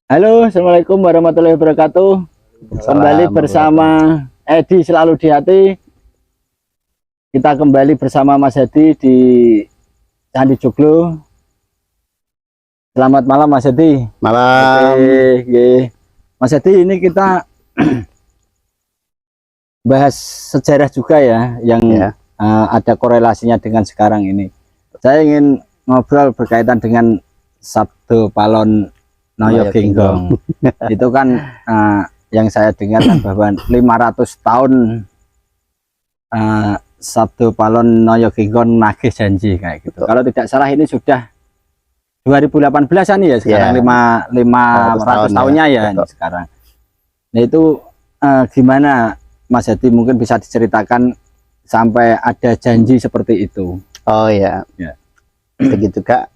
Halo, Assalamualaikum warahmatullahi wabarakatuh. Kembali bersama Edi Selalu di Hati. Kita kembali bersama Mas Edi di Candi Joglo. Selamat malam Mas Edi. Malam. Oke. Mas Edi, ini kita bahas sejarah juga ya, yang ada korelasinya dengan sekarang ini. Saya ingin ngobrol berkaitan dengan Sabdo Palon Noyo Genggong. Itu kan yang saya dengar kan bahwa 500 tahun Sabdo Palon Noyo Genggong nagih janji kayak gitu. Kalau tidak salah ini sudah 2018-an ya sekarang, 500 tahunnya ya ini sekarang. Nah itu gimana Mas Hadi, mungkin bisa diceritakan sampai ada janji seperti itu? Oh ya, begitu Kak.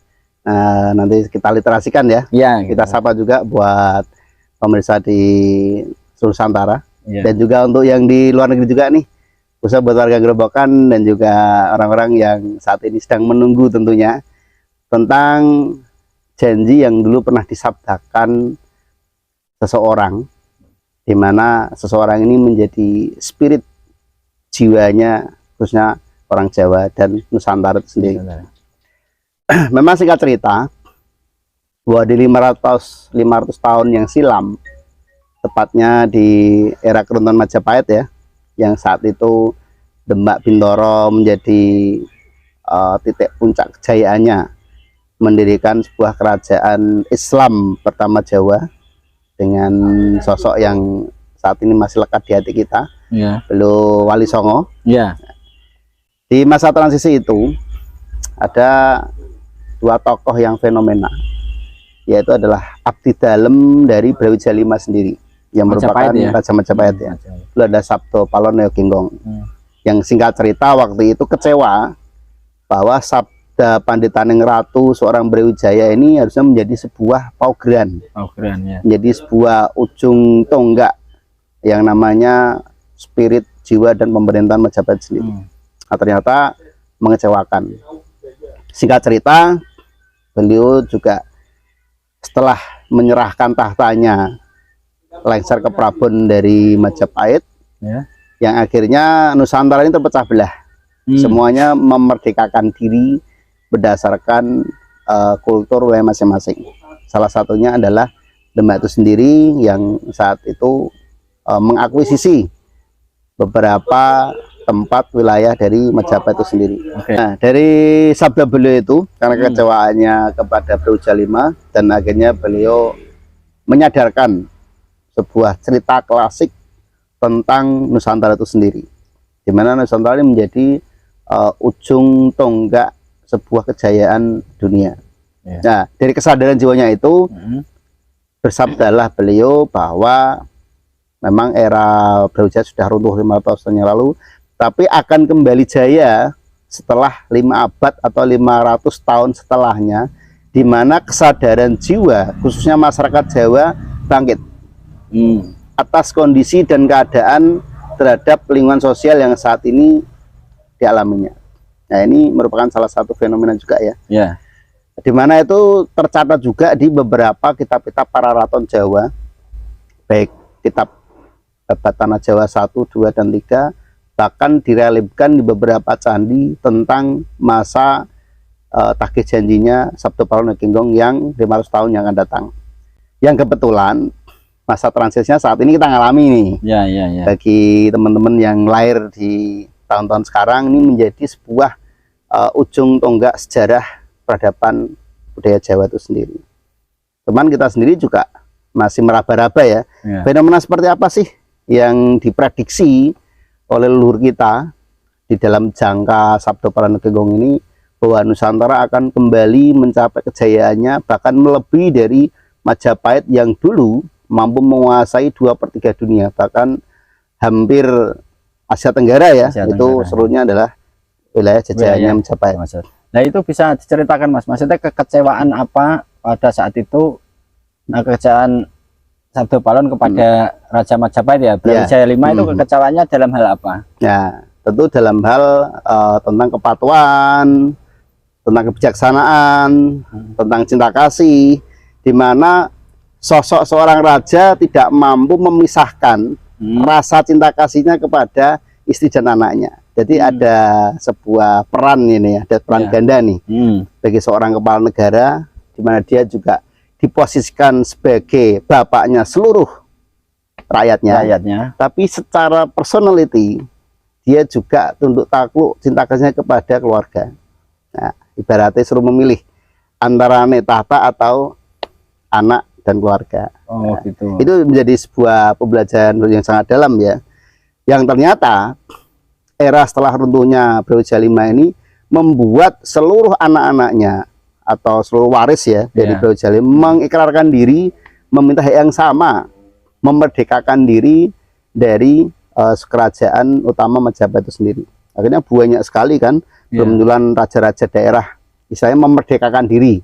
Nanti kita literasikan ya. Kita sapa juga buat pemirsa di seluruh Nusantara, dan juga untuk yang di luar negeri juga nih, khususnya buat warga Gerobokan dan juga orang-orang yang saat ini sedang menunggu tentunya tentang janji yang dulu pernah disabdakan seseorang, di mana seseorang ini menjadi spirit jiwanya, khususnya orang Jawa dan Nusantara itu sendiri. Memang singkat cerita, bahwa di 500 tahun yang silam, tepatnya di era Keruntuhan Majapahit ya, yang saat itu Demak Bintoro menjadi titik puncak kejayaannya, mendirikan sebuah kerajaan Islam pertama Jawa dengan sosok yang saat ini masih lekat di hati kita, beliau Wali Songo. Di masa transisi itu ada dua tokoh yang fenomena, yaitu adalah abdi dalem dari Brawijaya V sendiri, yang merupakan Raja Majapahit ya. Lalu ada Sabdo Palon Noyo Genggong, yang singkat cerita waktu itu kecewa bahwa sabda Panditaneng Ratu seorang Brawijaya ini harusnya menjadi sebuah paugeran, menjadi sebuah ujung tonggak yang namanya spirit jiwa dan pemerintahan Majapahit sendiri. Nah, ternyata mengecewakan. Singkat cerita, beliau juga setelah menyerahkan tahtanya lengser ke Prabon dari Majapahit, yang akhirnya Nusantara ini terpecah belah. Semuanya memerdekakan diri berdasarkan kultur wilayah masing-masing. Salah satunya adalah Demak itu sendiri yang saat itu mengakuisisi beberapa tempat wilayah dari Majapahit itu sendiri. Nah, dari sabda beliau itu, karena kekecewaannya kepada Brawijaya V, dan akhirnya beliau menyadarkan sebuah cerita klasik tentang Nusantara itu sendiri, di mana Nusantara ini menjadi ujung tonggak sebuah kejayaan dunia. Nah, dari kesadaran jiwanya itu, bersabdalah beliau bahwa memang era Brawijaya sudah runtuh 500 tahun yang lalu, tapi akan kembali jaya setelah 5 abad atau 500 tahun setelahnya, di mana kesadaran jiwa khususnya masyarakat Jawa bangkit atas kondisi dan keadaan terhadap lingkungan sosial yang saat ini dialaminya. Nah, ini merupakan salah satu fenomena juga ya, di mana itu tercatat juga di beberapa kitab-kitab para raton Jawa, baik kitab Babat Tanah Jawa 1, 2, dan 3, bahkan direliefkan di beberapa candi tentang masa tagih janjinya Sabdo Palon Noyo Genggong yang 500 tahun yang akan datang, yang kebetulan masa transisinya saat ini kita ngalami nih. Bagi teman-teman yang lahir di tahun-tahun sekarang, ini menjadi sebuah ujung tonggak sejarah peradaban budaya Jawa itu sendiri. Cuman kita sendiri juga masih meraba-raba ya, fenomena seperti apa sih yang diprediksi oleh leluhur kita di dalam jangka Sabdo Palon Noyo Genggong ini, bahwa Nusantara akan kembali mencapai kejayaannya, bahkan melebihi dari Majapahit yang dulu mampu menguasai 2/3 dunia, bahkan hampir Asia Tenggara ya. Itu seluruhnya adalah wilayah jajahannya Majapahit. Nah, itu bisa diceritakan Mas, maksudnya kekecewaan apa pada saat itu, kekecewaan Sabdo Palon kepada Raja Majapahit ya, Brawijaya V itu kekecewaannya dalam hal apa? Ya, tentu dalam hal tentang kepatuhan, tentang kebijaksanaan, tentang cinta kasih, di mana sosok seorang raja tidak mampu memisahkan rasa cinta kasihnya kepada istri dan anaknya. Jadi ada sebuah peran ini, ada peran ganda nih bagi seorang kepala negara, di mana dia juga diposisikan sebagai bapaknya seluruh rakyatnya. Tapi secara personality dia juga tunduk takluk cinta kasihnya kepada keluarga. Nah, ibaratnya suruh memilih antara tahta atau anak dan keluarga. Gitu. Itu menjadi sebuah pembelajaran yang sangat dalam ya. Yang ternyata era setelah runtuhnya Brawijaya V ini membuat seluruh anak-anaknya atau seluruh waris ya dari Brawijaya V mengikrarkan diri, meminta hak yang sama, memerdekakan diri dari kerajaan utama Majapahit itu sendiri. Akhirnya banyak sekali kan bermunculan raja-raja daerah, misalnya memerdekakan diri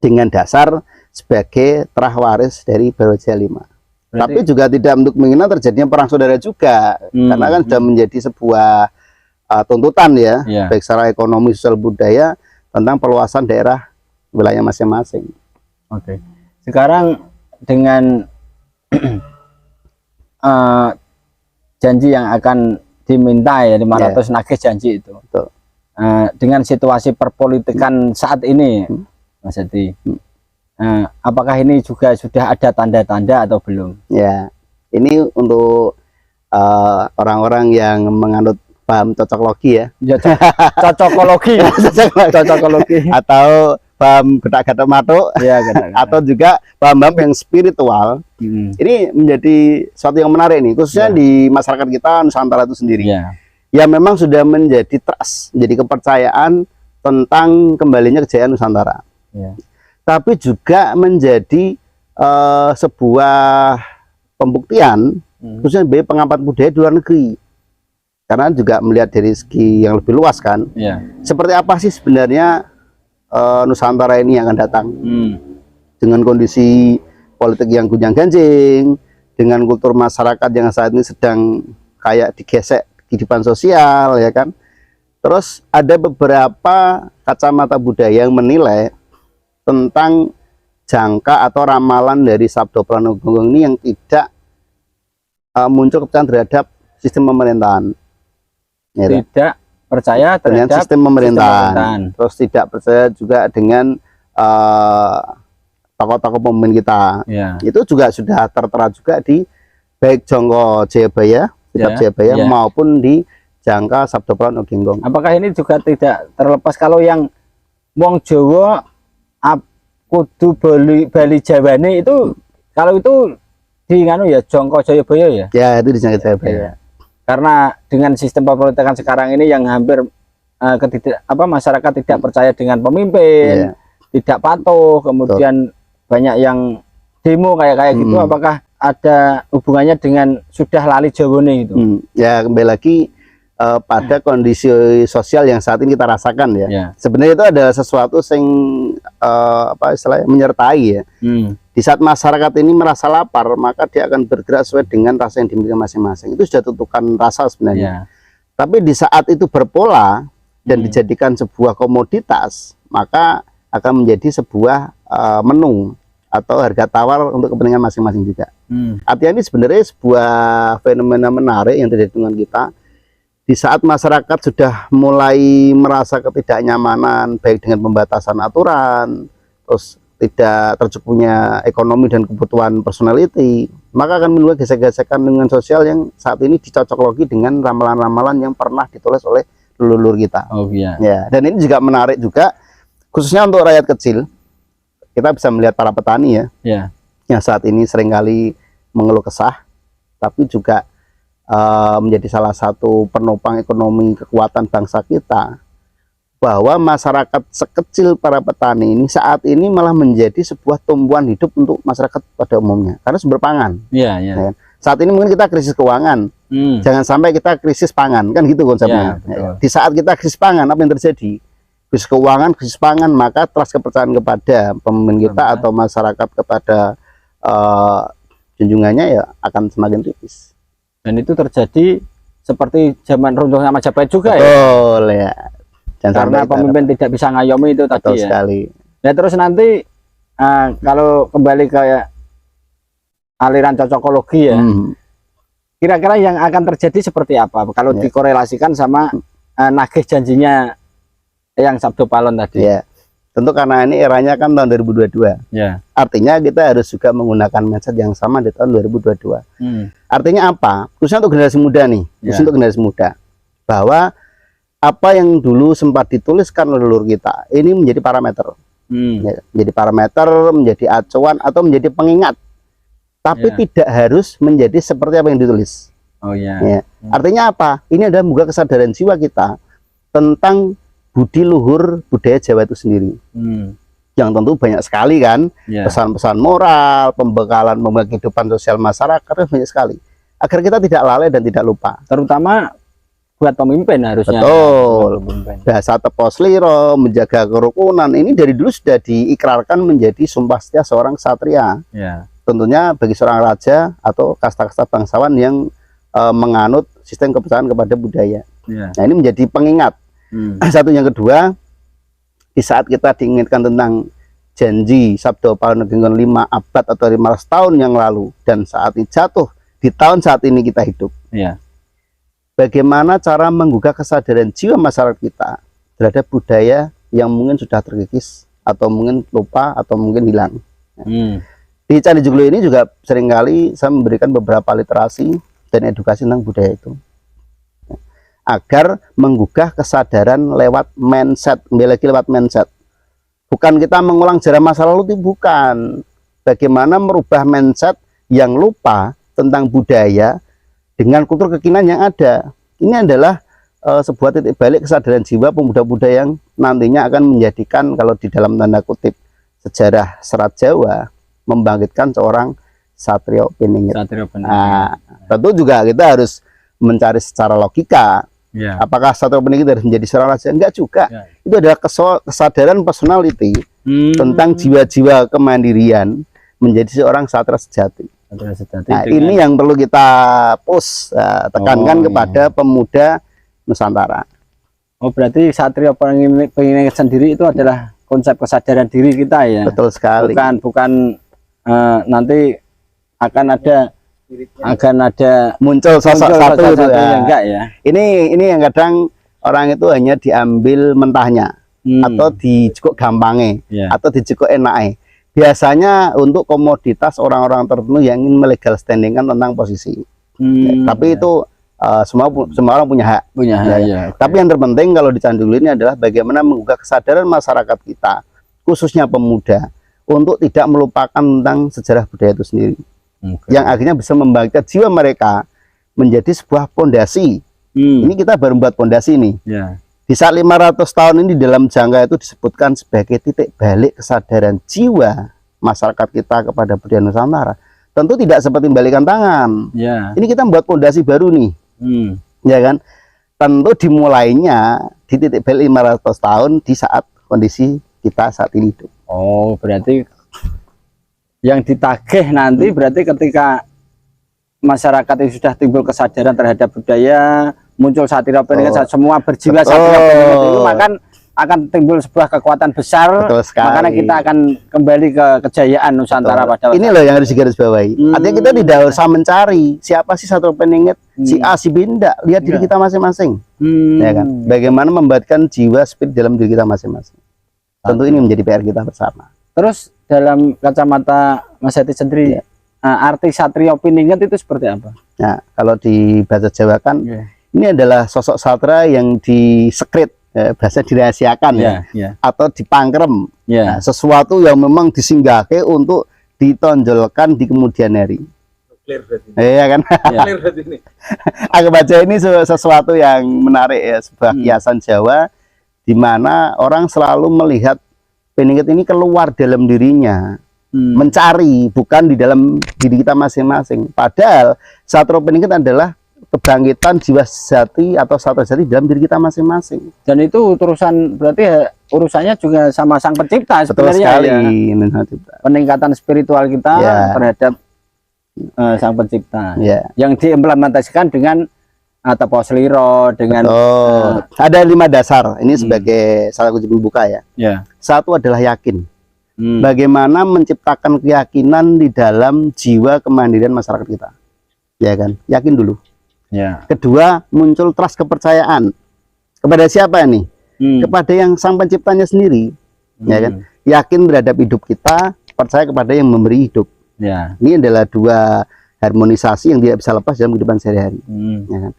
dengan dasar sebagai terah waris dari Brawijaya V. Tapi juga tidak untuk menginginkan terjadinya perang saudara juga, karena kan sudah menjadi sebuah tuntutan ya, baik secara ekonomi, sosial, budaya tentang perluasan daerah wilayah masing-masing. Oke. Sekarang dengan janji yang akan diminta ya 500 nagih janji itu. Dengan situasi perpolitikan saat ini, Mas Hadi. Apakah ini juga sudah ada tanda-tanda atau belum? Ya, ini untuk orang-orang yang menganut paham cocoklogi ya. Cocokologi. Cocokologi. Atau paham gedak-gedak matuk. Ya, atau juga paham-paham yang spiritual. Ini menjadi sesuatu yang menarik nih, khususnya di masyarakat kita Nusantara itu sendiri. Ya, memang sudah menjadi trust, menjadi kepercayaan tentang kembalinya kejayaan Nusantara. Tapi juga menjadi sebuah pembuktian khususnya sebagai pengangkat budaya di luar negeri, karena juga melihat dari segi yang lebih luas kan, seperti apa sih sebenarnya Nusantara ini yang akan datang dengan kondisi politik yang gunjang-ganjing, dengan kultur masyarakat yang saat ini sedang kayak digesek kehidupan sosial ya kan. Terus ada beberapa kacamata budaya yang menilai tentang jangka atau ramalan dari Sabdo Pranogong ini yang tidak muncul kepercayaan terhadap sistem pemerintahan. Tidak percaya terhadap sistem pemerintahan. Terus tidak percaya juga dengan tokoh-tokoh pemimpin kita. Itu juga sudah tertera juga di baik Jongko Jayabaya, kitab Jayabaya maupun di jangka Sabdo Pranogong. Apakah ini juga tidak terlepas kalau yang wong Jawa kudu Bali Jawane itu, kalau itu di nganu ya Jongko Jayabaya ya? Ya, itu di Jongko Jayabaya. Karena dengan sistem pemerintahan sekarang ini yang hampir masyarakat tidak percaya dengan pemimpin, tidak patuh, kemudian banyak yang demo kayak gitu. Apakah ada hubungannya dengan sudah lali Jawane itu? Ya, kembali lagi pada kondisi sosial yang saat ini kita rasakan ya. Sebenarnya itu adalah sesuatu yang istilahnya menyertai ya. Di saat masyarakat ini merasa lapar, maka dia akan bergerak sesuai dengan rasa yang dimiliki masing-masing. Itu sudah tentukan rasa sebenarnya. Tapi di saat itu berpola dan dijadikan sebuah komoditas, maka akan menjadi sebuah menu atau harga tawar untuk kepentingan masing-masing juga. Artinya ini sebenarnya sebuah fenomena menarik yang terjadi dengan kita. Di saat masyarakat sudah mulai merasa ketidaknyamanan, baik dengan pembatasan aturan, terus tidak tercukupnya ekonomi dan kebutuhan personality, maka akan menimbulkan gesek-gesekan dengan sosial yang saat ini dicocoklogi dengan ramalan-ramalan yang pernah ditulis oleh leluhur kita. Ya, dan ini juga menarik juga, khususnya untuk rakyat kecil. Kita bisa melihat para petani ya, yang saat ini seringkali mengeluh kesah, tapi juga menjadi salah satu penopang ekonomi kekuatan bangsa kita, bahwa masyarakat sekecil para petani ini saat ini malah menjadi sebuah tumpuan hidup untuk masyarakat pada umumnya, karena sumber pangan. Saat ini mungkin kita krisis keuangan, jangan sampai kita krisis pangan, kan gitu konsepnya. Di saat kita krisis pangan, apa yang terjadi? Krisis keuangan, krisis pangan, maka trust kepercayaan kepada pemimpin kita atau masyarakat kepada junjungannya ya akan semakin tipis. Dan itu terjadi seperti zaman runtuhnya Majapahit juga. Betul, ya. Karena pemimpin tidak bisa ngayomi itu tadi ya. Sekali. Nah terus nanti kalau kembali ke aliran cocokologi ya, kira-kira yang akan terjadi seperti apa kalau dikorelasikan sama nagih janjinya yang Sabdo Palon tadi? Ya, tentu karena ini eranya kan tahun 2022. Ya. Artinya kita harus juga menggunakan mindset yang sama di tahun 2022. Artinya apa? Khususnya untuk generasi muda nih, khususnya untuk generasi muda, bahwa apa yang dulu sempat dituliskan oleh leluhur kita ini menjadi parameter, ya, menjadi parameter, menjadi acuan atau menjadi pengingat. Tapi tidak harus menjadi seperti apa yang ditulis. Oh ya. Artinya apa? Ini adalah membuka kesadaran jiwa kita tentang budi luhur budaya Jawa itu sendiri. Yang tentu banyak sekali kan, pesan-pesan moral, pembekalan kehidupan sosial masyarakat banyak sekali. Agar kita tidak lalai dan tidak lupa. Terutama buat pemimpin harusnya. Betul. Bahasa tepos liro, menjaga kerukunan, ini dari dulu sudah diikrarkan menjadi sumpah setia seorang ksatria. Tentunya bagi seorang raja atau kasta-kasta bangsawan yang menganut sistem kepercayaan kepada budaya. Nah, ini menjadi pengingat. Satu, yang kedua, di saat kita diingatkan tentang janji Sabdo Palon 5 abad atau 15 tahun yang lalu, dan saat ini jatuh di tahun saat ini kita hidup. Bagaimana cara menggugah kesadaran jiwa masyarakat kita terhadap budaya yang mungkin sudah terkikis atau mungkin lupa atau mungkin hilang. Di Candi Joglo ini juga seringkali saya memberikan beberapa literasi dan edukasi tentang budaya itu, agar menggugah kesadaran lewat mindset, kembali lagi lewat mindset. Bukan kita mengulang sejarah masa lalu, itu bukan. Bagaimana merubah mindset yang lupa tentang budaya dengan kultur kekinian yang ada. Ini adalah sebuah titik balik kesadaran jiwa pemuda-pemuda yang nantinya akan menjadikan, kalau di dalam tanda kutip sejarah Serat Jawa, membangkitkan seorang Satrio Piningit. Nah, tentu juga kita harus mencari secara logika. Apakah Satrio Piningit harus menjadi seorang raja? Enggak juga. Itu adalah kesadaran personality tentang jiwa-jiwa kemandirian menjadi seorang satria sejati. Nah, ini yang perlu kita push, tekankan kepada pemuda Nusantara. Oh, berarti Satrio Piningit sendiri itu adalah konsep kesadaran diri kita ya? Betul sekali. Bukan nanti akan ada muncul sosok satu itu ya. Enggak ya. Ini yang kadang orang itu hanya diambil mentahnya, atau dicukuk gampangnya, atau dicukuk enaknya. Biasanya untuk komoditas orang-orang tertentu yang ingin melegal standingkan tentang posisi. Tapi itu semua orang punya hak. Tapi yang terpenting kalau di Candi Joglo ini adalah bagaimana menggugah kesadaran masyarakat kita, khususnya pemuda, untuk tidak melupakan tentang sejarah budaya itu sendiri, yang akhirnya bisa membangkitkan jiwa mereka menjadi sebuah pondasi. Ini kita baru buat pondasi nih. Di saat 500 tahun ini dalam jangka itu disebutkan sebagai titik balik kesadaran jiwa masyarakat kita kepada budaya Nusantara. Tentu tidak seperti membalikan tangan. Ini kita membuat pondasi baru nih, ya kan? Tentu dimulainya di titik balik 500 tahun di saat kondisi kita saat ini hidup. Oh, berarti yang ditagih nanti berarti ketika masyarakat itu sudah timbul kesadaran terhadap budaya, muncul Satrio Piningit, semua berjiwa Satrio Piningit itu, maka akan timbul sebuah kekuatan besar. Makanya kita akan kembali ke kejayaan Nusantara pada ini loh yang harus digarisbawahi. Artinya kita tidak usah mencari siapa sih Satrio Piningit, si A, si B, lihat diri kita masing-masing. Ya kan? Bagaimana membuatkan jiwa spirit dalam diri kita masing-masing. Tentu ini menjadi PR kita bersama. Terus dalam kacamata Mas Heti sendiri, arti Satrio Piningit itu seperti apa? Nah, kalau di bahasa Jawa kan, ini adalah sosok satra yang disekret, bahasa dirahasiakan atau dipangkrem. Sesuatu yang memang disinggahke untuk ditonjolkan di kemudian hari. Iya kan? Aku baca ini sesuatu yang menarik ya, sebuah kiasan Jawa, di mana orang selalu melihat Piningit ini keluar dalam dirinya, mencari, bukan di dalam diri kita masing-masing. Padahal Satrio Piningit adalah kebangkitan jiwa sejati atau satria sejati dalam diri kita masing-masing. Dan itu urusan, berarti urusannya juga sama Sang Pencipta sebenarnya. Betul sekali. Peningkatan spiritual kita terhadap Sang Pencipta, yang diimplementasikan dengan tepos liro, dengan ada 5 dasar. Ini sebagai salah kunci pembuka ya. Satu adalah yakin Bagaimana menciptakan keyakinan di dalam jiwa kemandirian masyarakat kita, ya kan? Yakin dulu. Ya. Kedua, muncul trust, kepercayaan kepada siapa nih? Kepada yang sang penciptanya sendiri, ya kan? Yakin terhadap hidup kita, percaya kepada yang memberi hidup. Ya. Ini adalah dua harmonisasi yang tidak bisa lepas dalam kehidupan sehari-hari. Ya kan?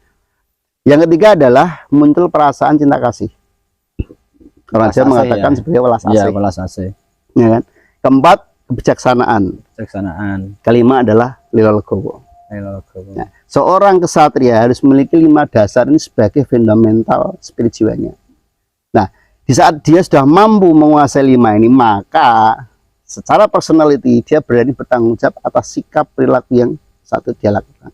Yang ketiga adalah muncul perasaan cinta kasih. Orang Jawa mengatakan sebagai welas asih. Ya, welas asih. Ya kan? Keempat, kebijaksanaan. Kelima adalah lila legowo. Nah, seorang kesatria harus memiliki 5 dasar ini sebagai fundamental spirit jiwanya. Nah, di saat dia sudah mampu menguasai 5 ini, maka secara personality dia berani bertanggung jawab atas sikap perilaku yang satu dia lakukan.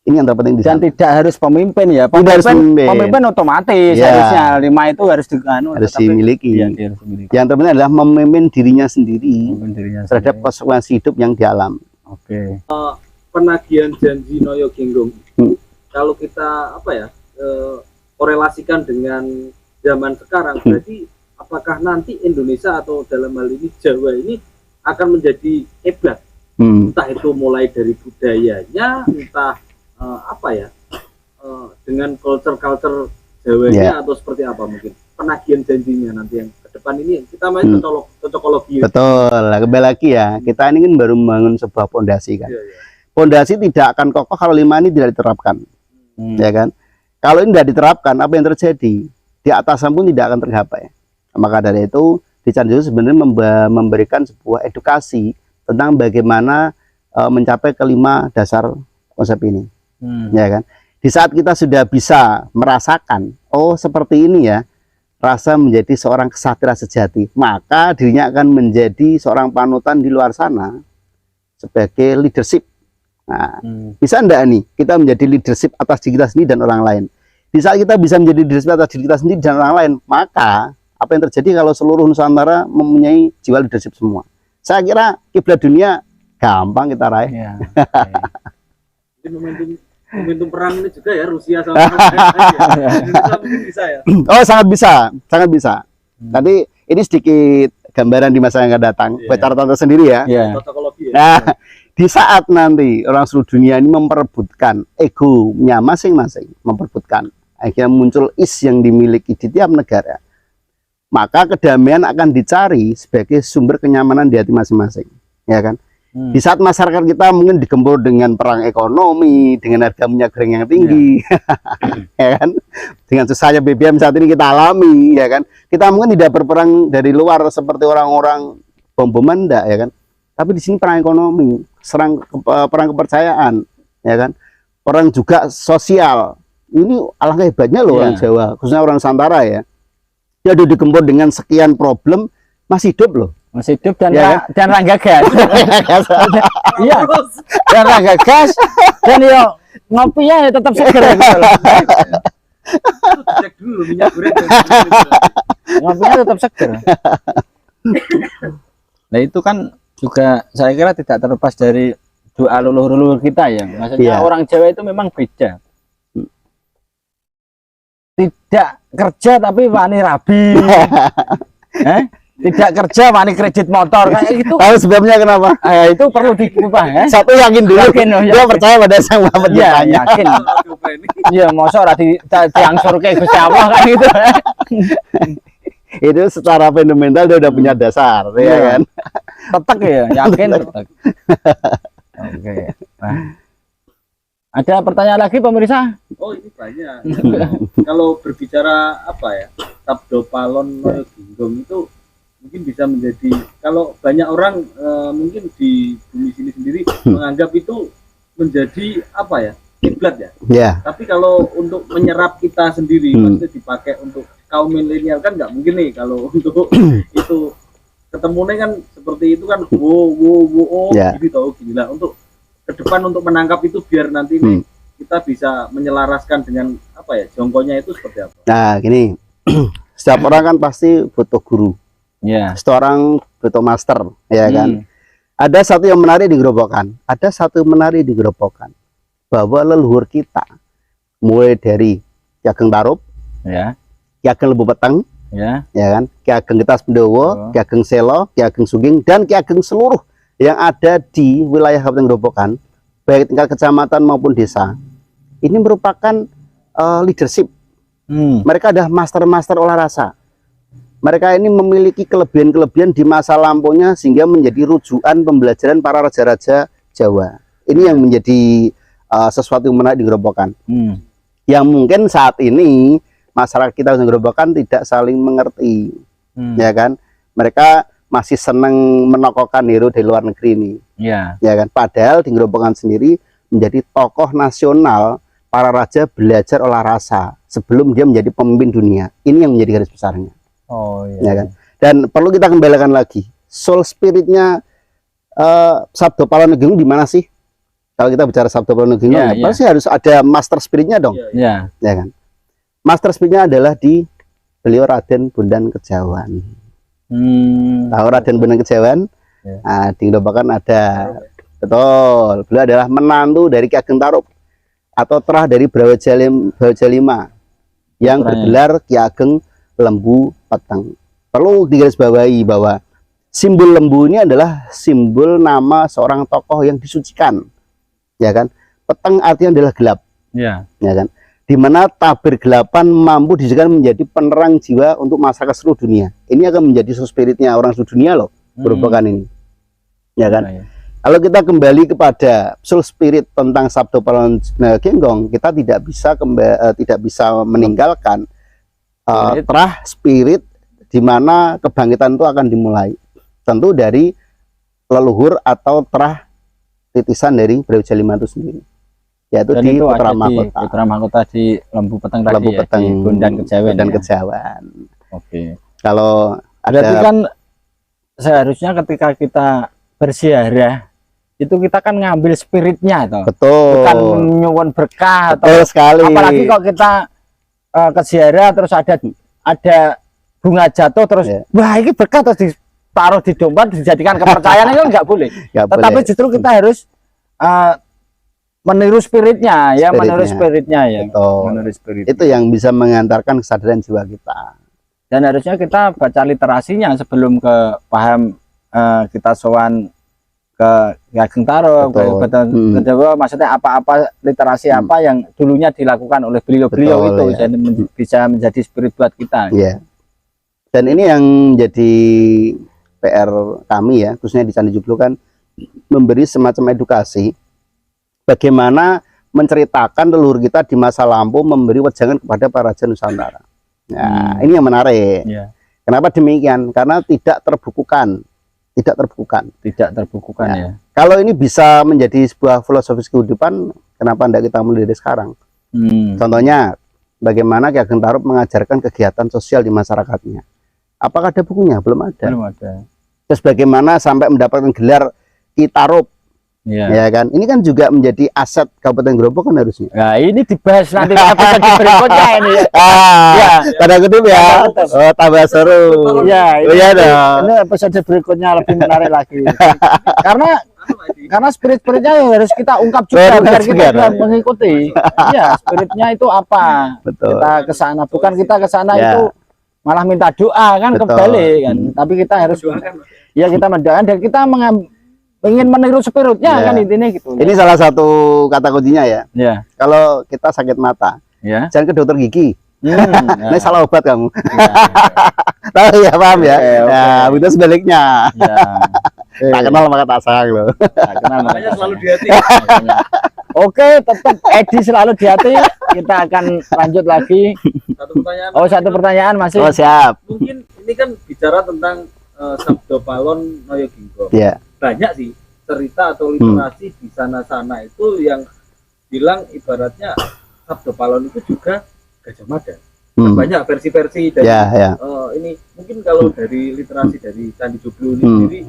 Ini yang terpenting di sana. Dan tidak harus pemimpin ya. Pemimpin otomatis harusnya 5 itu harus dimiliki. Yang terpenting adalah memimpin dirinya sendiri terhadap konsekuensi hidup yang dialami. Oke. Penagihan janji Noyo Genggong. Kalau kita korelasikan dengan zaman sekarang, berarti apakah nanti Indonesia atau dalam hal ini Jawa ini akan menjadi hebat? Entah itu mulai dari budayanya, entah dengan culture Jawanya atau seperti apa mungkin penagihan janjinya nanti yang ke depan ini kita main cocokologi. Betul, kembali lagi ya, kita ini kan baru membangun sebuah pondasi kan. Pondasi tidak akan kokoh kalau 5 ini tidak diterapkan, ya kan? Kalau ini tidak diterapkan, apa yang terjadi? Di atasan pun tidak akan tergapai. Maka dari itu, Dican Joyo sebenarnya memberikan sebuah edukasi tentang bagaimana mencapai ke-5 dasar konsep ini, ya kan? Di saat kita sudah bisa merasakan, oh seperti ini ya, rasa menjadi seorang kesatria sejati, maka dirinya akan menjadi seorang panutan di luar sana sebagai leadership. Nah, bisa enggak nih kita menjadi leadership atas diri kita sendiri dan orang lain? Di saat kita bisa menjadi leadership atas diri kita sendiri dan orang lain, maka apa yang terjadi kalau seluruh Nusantara mempunyai jiwa leadership semua? Saya kira kiblat dunia gampang kita raih. Ya, momentum perang ini juga ya, Rusia sama Indonesia mungkin bisa ya. Oh, sangat bisa, sangat bisa. Tadi ini sedikit gambaran di masa yang akan datang, buat catatan sendiri ya. Nah, di saat nanti orang seluruh dunia ini memperebutkan egonya masing-masing, memperebutkan, akhirnya muncul yang dimiliki di tiap negara, maka kedamaian akan dicari sebagai sumber kenyamanan di hati masing-masing, ya kan? Di saat masyarakat kita mungkin digempur dengan perang ekonomi, dengan harga minyak goreng yang tinggi, ya kan? Dengan susahnya BBM saat ini kita alami, ya kan? Kita mungkin tidak berperang dari luar seperti orang-orang bom-boman, enggak, ya kan? Tapi di sini perang ekonomi, perang kepercayaan, ya kan? Perang juga sosial. Ini alangkah hebatnya loh orang Jawa, khususnya orang Nusantara ya. Dia digempur dengan sekian problem, masih hidup loh. Masih hidup dan dan Rangga gas. Iya. Dan Rangga gas dan yo ngopinya ya tetap seger gitu loh. Cek dulu minyak goreng. Ngopinya tetap seger. Nah, itu kan juga saya kira tidak terlepas dari doa leluhur-leluhur kita ya. Maksudnya orang Jawa itu memang beda. Tidak kerja tapi wani rabi. Tidak kerja wani kredit motor kayak gitu. Tahu sebabnya kenapa? Itu perlu diubah ya. Satu yakin dulu. Dia percaya pada sang penciptanya. Yakin. Iya, mosok ora diangsurke Gusti Allah kan gitu. Itu secara fundamental dia udah punya dasar, ya kan? Tetek ya, yakin tetek. Oke. Nah. Ada pertanyaan lagi pemirsa? Oh, ini banyak. Kalau berbicara Sabdo Palon Noyo Genggong itu mungkin bisa menjadi, kalau banyak orang mungkin di bumi sini sendiri menganggap itu menjadi kiblat ya. Tapi kalau untuk menyerap kita sendiri maksudnya dipakai untuk kaum milenial kan nggak mungkin nih kalau untuk itu ketemunya kan seperti itu kan gini tau gini lah, untuk ke depan untuk menangkap itu biar nanti nih kita bisa menyelaraskan dengan jongkonya itu seperti apa. Nah gini, setiap orang kan pasti butuh guru. Setiap orang butuh master, ya kan? Ada satu yang menarik di Gerobokan, ada satu yang menarik di Gerobokan, bahwa leluhur kita mulai dari Ki Ageng Tarub, Ki Ageng Lembu Peteng, ya kan, Ki Ageng Getas Pendowo, Ki Ageng Selo, Ki Ageng Sugeng, dan Ki Ageng seluruh yang ada di wilayah Kabupaten Grobogan, baik tingkat kecamatan maupun desa, ini merupakan leadership. Mereka adalah master-master olah rasa. Mereka ini memiliki kelebihan-kelebihan di masa lampaunya sehingga menjadi rujukan pembelajaran para raja-raja Jawa. Ini yang menjadi sesuatu yang menarik di Grobogan. Yang mungkin saat ini masyarakat kita di Grobogan tidak saling mengerti, ya kan? Mereka masih senang menokohkan hero dari luar negeri ini, ya kan? Padahal di Grobogan sendiri menjadi tokoh nasional, para raja belajar olah rasa sebelum dia menjadi pemimpin dunia. Ini yang menjadi garis besarnya. Ya kan? Dan perlu kita kembalikan lagi, soul spiritnya Sabdo Palonegeng di mana sih? Kalau kita bicara Sabdo Palonegeng, pasti harus ada master spiritnya dong. Ya kan? Master spiritnya adalah di beliau Raden Bondan Kejawan. Tahu Raden Bondan Kejawan? Nah, di Grobogan ada, betul. Beliau adalah menantu dari Ki Ageng Tarup atau terah dari Brawijaya 5 yang bergelar Ki Ageng Lembu Peteng. Perlu digarisbawahi bahwa simbol lembu ini adalah simbol nama seorang tokoh yang disucikan. Ya kan, peteng artinya adalah gelap, ya kan, dimana tabir gelapan mampu dijadikan menjadi penerang jiwa untuk masyarakat seluruh dunia. Ini akan menjadi soul spiritnya orang seluruh dunia loh, Grobogan ini, ya kan. Kalau kita kembali kepada soul spirit tentang Sabdo Palonegeng, kita tidak bisa meninggalkan terah spirit di mana kebangkitan itu akan dimulai, tentu dari leluhur atau terah titisan dari Brawijaya 5 itu sendiri, yaitu dan di Putra Mahkota. Putra Mahkota di Lembu Peteng tadi, Lembu Peteng, di Bondan Kejawan. Bondan Kejawan. Kalau berarti kan seharusnya ketika kita berziarah itu kita kan ngambil spiritnya toh. Betul. Bukan nyuwun berkah. Betul sekali. Apalagi kalau kita ke ziarah terus ada bunga jatuh terus wah ini berkah terus taruh di dompet dijadikan kepercayaan itu nggak boleh. Tetapi justru kita harus meniru spiritnya ya, meniru spiritnya ya. Meniru spirit. Itu yang bisa mengantarkan kesadaran jiwa kita. Dan harusnya kita baca literasinya sebelum ke paham kita sowan ke Ki Ageng Tarup, ke Jawa, maksudnya apa-apa literasi apa yang dulunya dilakukan oleh beliau-beliau itu jadi bisa menjadi spirit buat kita. Iya. Dan ini yang jadi PR kami ya, khususnya di Candi Joglo kan, memberi semacam edukasi bagaimana menceritakan leluhur kita di masa lampau, memberi wejangan kepada para raja Nusantara. Nah, ini yang menarik. Kenapa demikian? Karena tidak terbukukan. Ya. Kalau ini bisa menjadi sebuah filosofis kehidupan, kenapa tidak kita mulai dari sekarang? Contohnya, bagaimana Ki Ageng Tarup mengajarkan kegiatan sosial di masyarakatnya. Apakah ada bukunya? Belum ada. Terus bagaimana sampai mendapatkan gelar Ki Tarup, ya kan? Ini kan juga menjadi aset Kabupaten Grobogan harusnya. Nah, ini dibahas nanti episode berikutnya ini. Tanda kutip ya. Oh, tambah seru. Ini episode berikutnya lebih menarik lagi. Karena spiritnya harus kita ungkap juga biar kita mengikuti. Iya, spiritnya itu apa? Betul. Kita ke sana, bukan kita ke sana itu malah minta doa kan, kembali kan. Tapi kita harus kita mendoakan dan kita ingin meniru spiritnya kan, intinya gitu. Ini salah satu kata kuncinya ya. Kalau kita sakit mata, jangan ke dokter gigi. Ini salah obat kamu. Tahu ya, paham ya? Itu sebaliknya. Tak kenal maka tak sayang loh. Makanya selalu di hati. Oke, tetap Edi selalu di hati. Kita akan lanjut lagi. Satu pertanyaan masih. Siap. Mungkin ini kan bicara tentang Sabdo Palon Noyoginggo. Banyak sih cerita atau literasi di sana-sana itu yang bilang ibaratnya Sabdo Palon itu juga Gajah Mada. Banyak versi-versi dari ini. Mungkin kalau dari literasi dari Candi Joglo ini sendiri,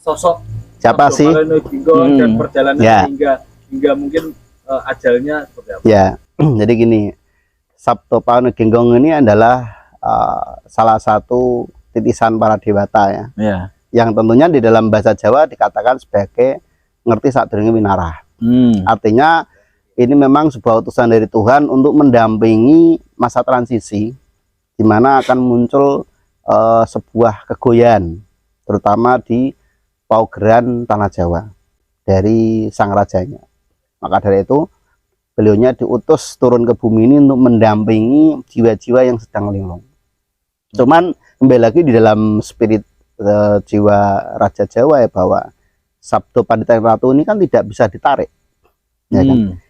sosok siapa Sabdo sih Palon Noyoginggo dan perjalanan hingga mungkin ajalnya seperti apa? Jadi gini, Sabdo Palonegeng ini adalah salah satu titisan para dewata ya. Yang tentunya di dalam bahasa Jawa dikatakan sebagai ngerti sadurunge winarah. Artinya ini memang sebuah utusan dari Tuhan untuk mendampingi masa transisi, di di mana akan muncul sebuah kegoyaan, terutama di paugeran tanah Jawa dari sang rajanya. Maka dari itu beliaunya diutus turun ke bumi ini untuk mendampingi jiwa-jiwa yang sedang linglung. Cuman kembali lagi di dalam spirit jiwa Raja Jawa ya, bahwa Sabdo Pandita Ratu ini kan tidak bisa ditarik, ya kan?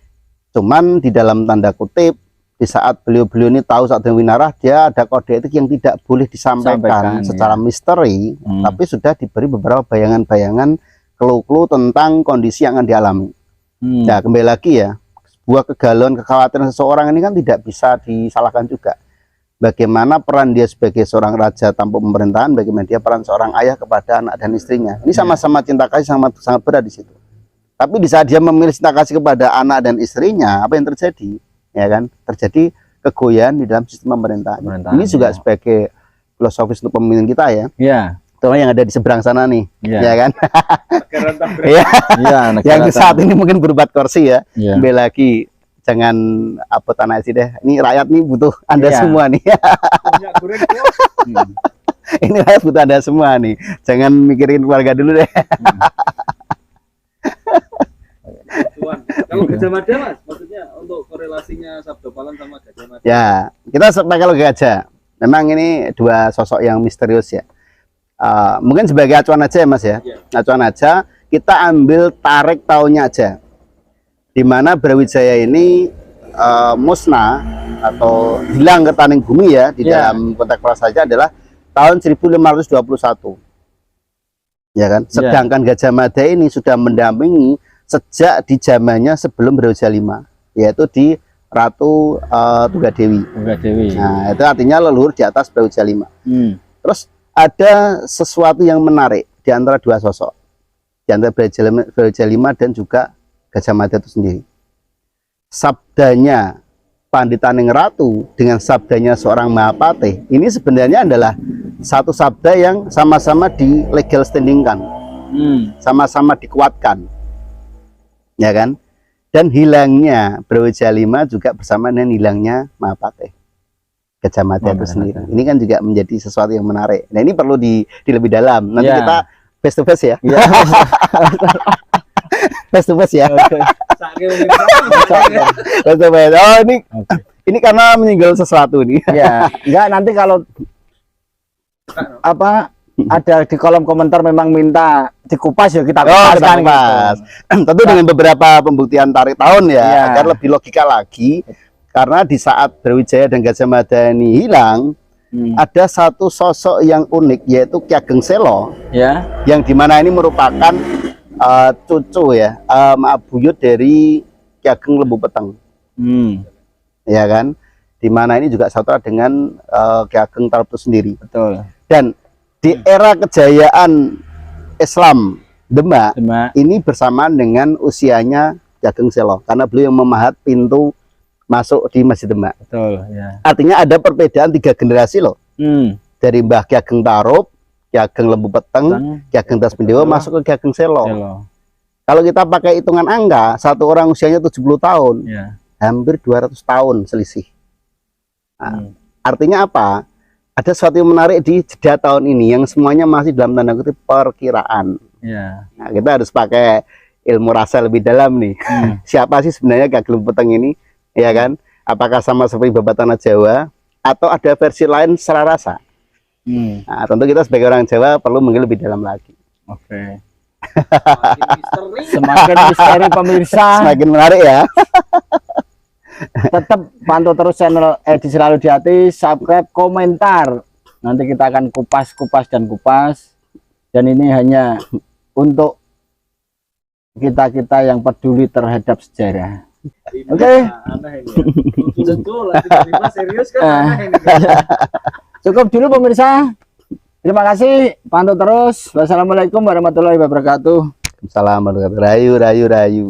Cuman di dalam tanda kutip, di saat beliau-beliau ini tahu Sabdo Winarah, dia ada kode etik yang tidak boleh disampaikan secara misteri, tapi sudah diberi beberapa bayangan-bayangan, clue-clue tentang kondisi yang akan dialami. Nah, kembali lagi ya, sebuah kegalauan, kekhawatiran seseorang ini kan tidak bisa disalahkan juga. Bagaimana peran dia sebagai seorang raja tanpa pemerintahan, bagaimana dia peran seorang ayah kepada anak dan istrinya. Ini sama-sama cinta kasih, sangat berat di situ. Tapi di saat dia memilih cinta kasih kepada anak dan istrinya, apa yang terjadi? Ya kan, terjadi kegoyaan di dalam sistem pemerintahan. Ini juga sebagai filosofis untuk pemimpin kita ya. Iya. Terutama yang ada di seberang sana nih, ya kan. Yang saat ini mungkin berbuat kursi ya. Kembali lagi, jangan apa tanah sih deh. Ini rakyat nih butuh Anda semua nih. Ini rakyat butuh Anda semua nih. Jangan mikirin keluarga dulu deh. Kalau Gajah Mada Mas, maksudnya untuk korelasinya Sabdo Palon sama Gajah Mada. Ya, kita pakai logo gajah. Memang ini dua sosok yang misterius ya. Mungkin sebagai acuan aja ya Mas ya. Acuan aja, kita ambil tarik tahunnya aja. Dimana Brawijaya ini musnah atau hilang ke taning bumi ya, di dalam konteks prasaja adalah tahun 1521. Ya kan? Sedangkan Gajah Mada ini sudah mendampingi sejak di zamannya sebelum Brawijaya V, yaitu di Ratu Tunggadewi. Nah, itu artinya leluhur di atas Brawijaya V. Terus ada sesuatu yang menarik di antara dua sosok, di antara Brawijaya V dan juga Gajah Mada itu sendiri. Sabdanya Pandita Ning Ratu dengan sabdanya seorang Mahapatih ini sebenarnya adalah satu sabda yang sama-sama di legal standingkan, sama-sama dikuatkan. Ya kan, dan hilangnya Brawijaya V juga bersama dengan hilangnya Mahapatih Gajah Mada itu sendiri. Ini kan juga menjadi sesuatu yang menarik. Nah, ini perlu di lebih dalam. Nanti kita face to face ya. Face to face ya. Face to face. Oh, ini karena menyinggung sesuatu nih. Ya, enggak, nanti kalau apa ada di kolom komentar memang minta dikupas ya kita kupas kan. Tentu dengan beberapa pembuktian tarik tahun ya, agar lebih logika lagi. Karena di saat Brawijaya dan Gajah Mada ini hilang, ada satu sosok yang unik, yaitu Ki Ageng Selo, yang dimana ini merupakan cucu ya, buyut dari Ki Ageng Lembu Peteng, ya kan? Dimana ini juga saudara dengan Ki Ageng Tarub itu sendiri. Betul. Dan di era kejayaan Islam Demak ini bersamaan dengan usianya Ki Ageng Selo, karena beliau yang memahat pintu masuk di Masjid Demak. Betul, ya. Artinya ada perbedaan 3 generasi loh. Dari Mbah Ki Ageng Tarub, Ki Ageng Lembu Peteng, Ki Ageng Tasmindewa masuk ke Ki Ageng Selo. Kalau kita pakai hitungan angka, satu orang usianya 70 tahun, hampir 200 tahun selisih. Nah, artinya apa? Ada sesuatu yang menarik di jeda tahun ini yang semuanya masih dalam tanda kutip perkiraan. Nah, kita harus pakai ilmu rasa lebih dalam nih. Siapa sih sebenarnya Ki Ageng Lembu Peteng ini? Ya kan? Apakah sama seperti Babat Tanah Jawa atau ada versi lain secara rasa? Nah, tentu kita sebagai orang Jawa perlu mungkin lebih dalam lagi. Oke. Semakin misteri pemirsa, semakin menarik ya. Tetap pantau terus channel Edisi Selalu di Hati, subscribe, komentar. Nanti kita akan kupas dan kupas. Dan ini hanya untuk kita yang peduli terhadap sejarah. Oke. Cukup dulu pemirsa. Terima kasih, pantau terus. Wassalamualaikum warahmatullahi wabarakatuh. Assalamualaikum. Rayu.